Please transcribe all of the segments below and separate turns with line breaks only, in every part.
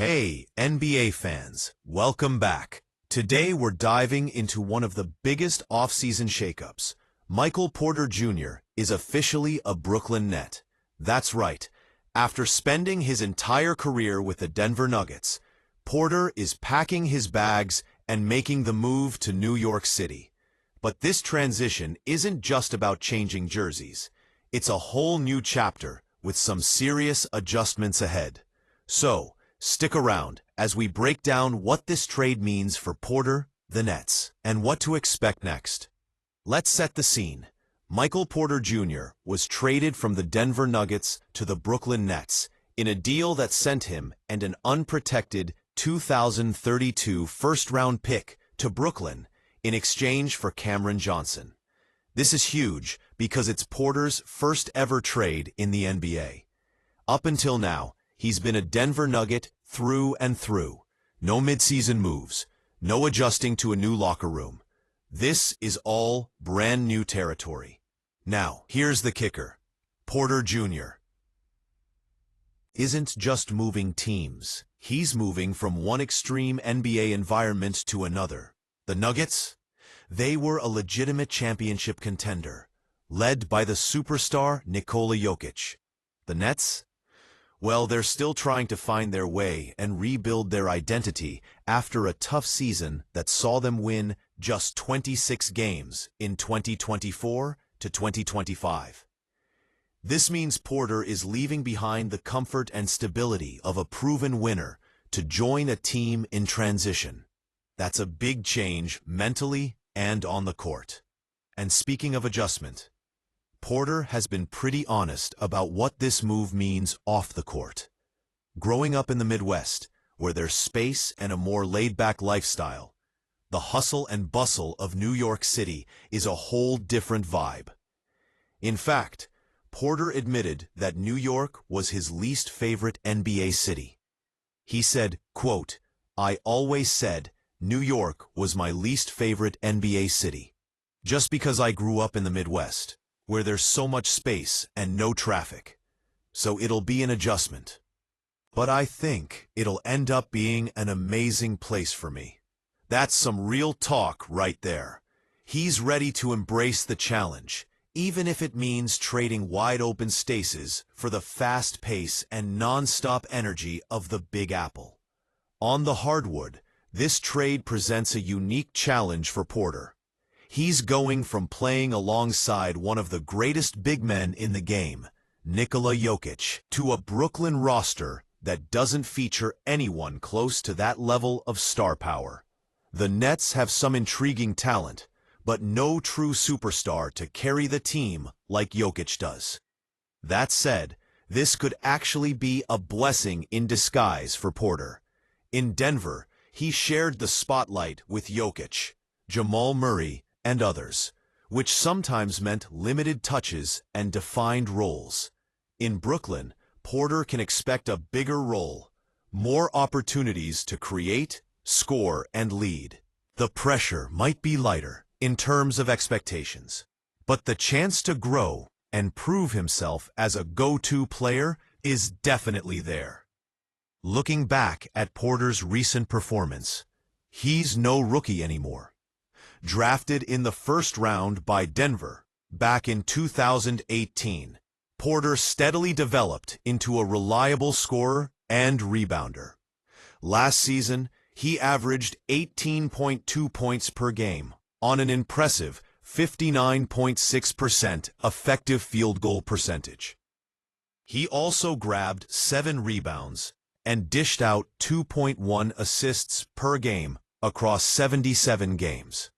Hey, NBA fans, welcome back. Today we're diving into one of the biggest offseason shakeups. Michael Porter Jr. is officially a Brooklyn Net. That's right. After spending his entire career with the Denver Nuggets, Porter is packing his bags and making the move to New York City. But this transition isn't just about changing jerseys. It's a whole new chapter with some serious adjustments ahead. So, stick around as we break down what this trade means for Porter, the Nets, and what to expect next. Let's set the scene. Michael Porter Jr. was traded from the Denver Nuggets to the Brooklyn Nets in a deal that sent him and an unprotected 2032 first-round pick to Brooklyn in exchange for Cameron Johnson. This is huge because it's Porter's first ever trade in the NBA. Up until now, he's been a Denver Nugget through and through. No midseason moves, no adjusting to a new locker room. This is all brand new territory. Now, here's the kicker. Porter Jr. isn't just moving teams. He's moving from one extreme NBA environment to another. The Nuggets? They were a legitimate championship contender, led by the superstar Nikola Jokic. The Nets? Well, they're still trying to find their way and rebuild their identity after a tough season that saw them win just 26 games in 2024 to 2025. This means Porter is leaving behind the comfort and stability of a proven winner to join a team in transition. That's a big change mentally and on the court. And speaking of adjustment, Porter has been pretty honest about what this move means off the court. Growing up in the Midwest, where there's space and a more laid-back lifestyle, the hustle and bustle of New York City is a whole different vibe. In fact, Porter admitted that New York was his least favorite NBA city. He said, quote, "I always said New York was my least favorite NBA city, just because I grew up in the Midwest, where there's so much space and no traffic. So it'll be an adjustment. But I think it'll end up being an amazing place for me." That's some real talk right there. He's ready to embrace the challenge, even if it means trading wide-open spaces for the fast pace and non-stop energy of the Big Apple. On the hardwood, this trade presents a unique challenge for Porter. He's going from playing alongside one of the greatest big men in the game, Nikola Jokic, to a Brooklyn roster that doesn't feature anyone close to that level of star power. The Nets have some intriguing talent, but no true superstar to carry the team like Jokic does. That said, this could actually be a blessing in disguise for Porter. In Denver, he shared the spotlight with Jokic, Jamal Murray, and others, which sometimes meant limited touches and defined roles. In Brooklyn, Porter can expect a bigger role, more opportunities to create, score, and lead. The pressure might be lighter in terms of expectations, but the chance to grow and prove himself as a go-to player is definitely there. Looking back at Porter's recent performance, he's no rookie anymore. Drafted in the first round by Denver back in 2018, Porter steadily developed into a reliable scorer and rebounder. Last season, he averaged 18.2 points per game on an impressive 59.6% effective field goal percentage. He also grabbed 7 rebounds and dished out 2.1 assists per game across 77 games.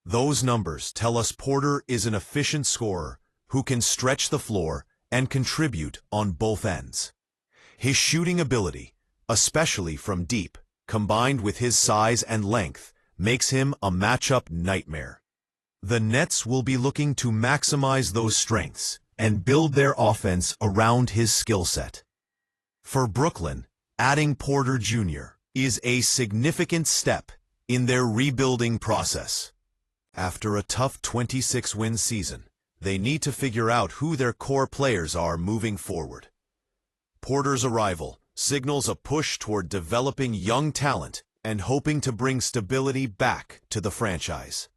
Those numbers tell us Porter is an efficient scorer who can stretch the floor and contribute on both ends. His shooting ability, especially from deep, combined with his size and length, makes him a matchup nightmare. The Nets will be looking to maximize those strengths and build their offense around his skill set. For Brooklyn, adding Porter Jr. is a significant step in their rebuilding process. After a tough 26-win season, they need to figure out who their core players are moving forward. Porter's arrival signals a push toward developing young talent and hoping to bring stability back to the franchise.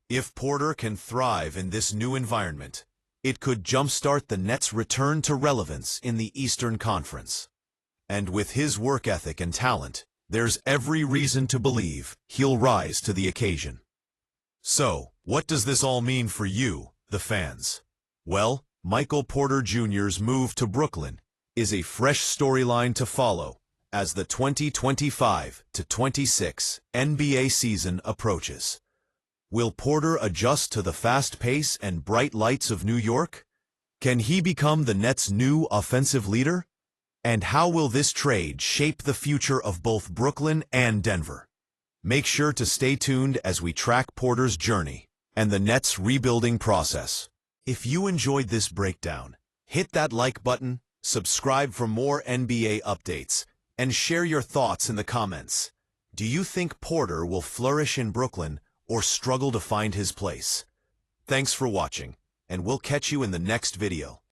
If Porter can thrive in this new environment, it could jumpstart the Nets' return to relevance in the Eastern Conference. And with his work ethic and talent, there's every reason to believe he'll rise to the occasion. So, what does this all mean for you, the fans? Well, Michael Porter Jr.'s move to Brooklyn is a fresh storyline to follow as the 2025-26 NBA season approaches. Will Porter adjust to the fast pace and bright lights of New York? Can he become the Nets' new offensive leader? And how will this trade shape the future of both Brooklyn and Denver? Make sure to stay tuned as we track Porter's journey and the Nets' rebuilding process. If you enjoyed this breakdown, hit that like button, subscribe for more NBA updates, and share your thoughts in the comments. Do you think Porter will flourish in Brooklyn or struggle to find his place? Thanks for watching, and we'll catch you in the next video.